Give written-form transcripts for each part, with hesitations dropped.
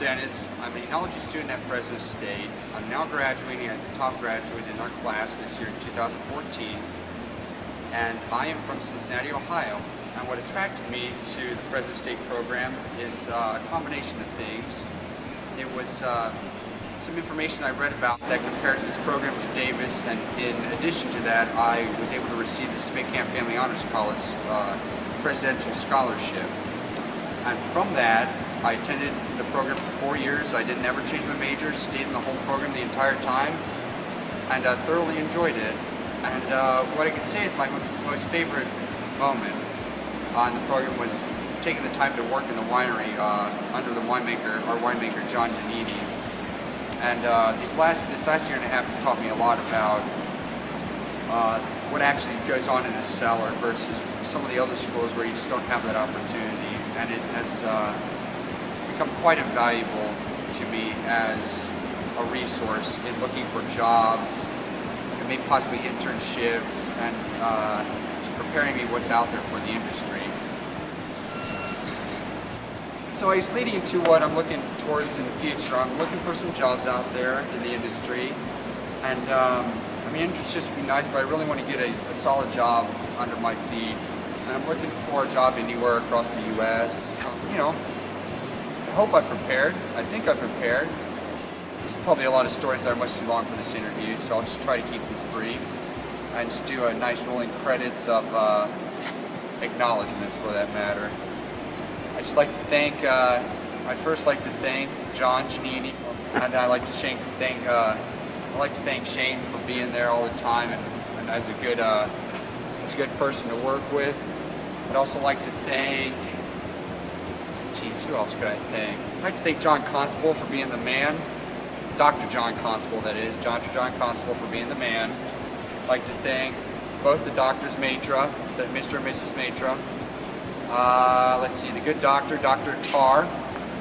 Dennis. I'm an Enology student at Fresno State. I'm now graduating as the top graduate in our class this year in 2014. And I am from Cincinnati, Ohio. And what attracted me to the Fresno State program is a combination of things. It was some information I read about that compared this program to Davis, and in addition to that, I was able to receive the Smith-Camp Family Honors College Presidential Scholarship. And from that, I attended the program for 4 years. I didn't ever change my major, stayed in the whole program the entire time, and thoroughly enjoyed it. And what I could say is my most favorite moment in the program was taking the time to work in the winery under the our winemaker John Giannini. And this last year and a half has taught me a lot about what actually goes on in a cellar versus some of the other schools where you just don't have that opportunity. And it has become quite invaluable to me as a resource in looking for jobs, and maybe possibly internships, and just preparing me what's out there for the industry. So it's leading into what I'm looking towards in the future. I'm looking for some jobs out there in the industry, and I mean, internships would be nice, but I really want to get a solid job under my feet. And I'm looking for a job anywhere across the U.S. You know, I hope I'm prepared. I think I'm prepared. There's probably a lot of stories that are much too long for this interview, so I'll just try to keep this brief and just do a nice rolling credits of acknowledgements for that matter. I'd just like to thank, I'd first like to thank John Giannini, and I'd like to thank Shane for being there all the time and as a good person to work with. I'd also like to thank, who else could I thank? I'd like to thank John Constable for being the man. Dr. John Constable, that is. Dr. John Constable for being the man. I'd like to thank both the Doctors Matra, Mr. and Mrs. Matra. Let's see, the good doctor, Dr. Tarr,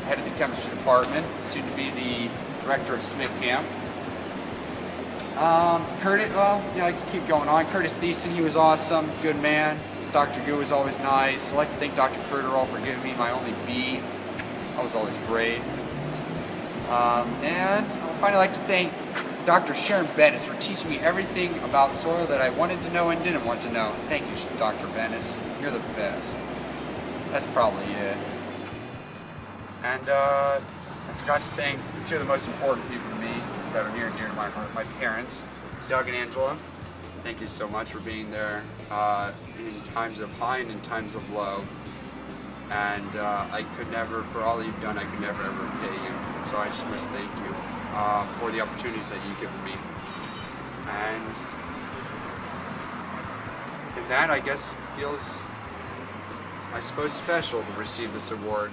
head of the chemistry department, soon to be the director of Smith Camp. Curtis, well, yeah, I can keep going on. Curtis Thiessen, he was awesome, good man. Dr. Gu was always nice. I'd like to thank Dr. Curterall for giving me my only B. That was always great. And I'd finally like to thank Dr. Sharon Bennis for teaching me everything about soil that I wanted to know and didn't want to know. Thank you, Dr. Bennis. You're the best. That's probably it. And I forgot to thank two of the most important people to me that are near and dear to my heart, my parents, Doug and Angela. Thank you so much for being there in times of high and in times of low. And I could never, for all you've done, I could never ever repay you. And so I just must thank you for the opportunities that you've given me. And in that, I guess it feels, I suppose, special to receive this award.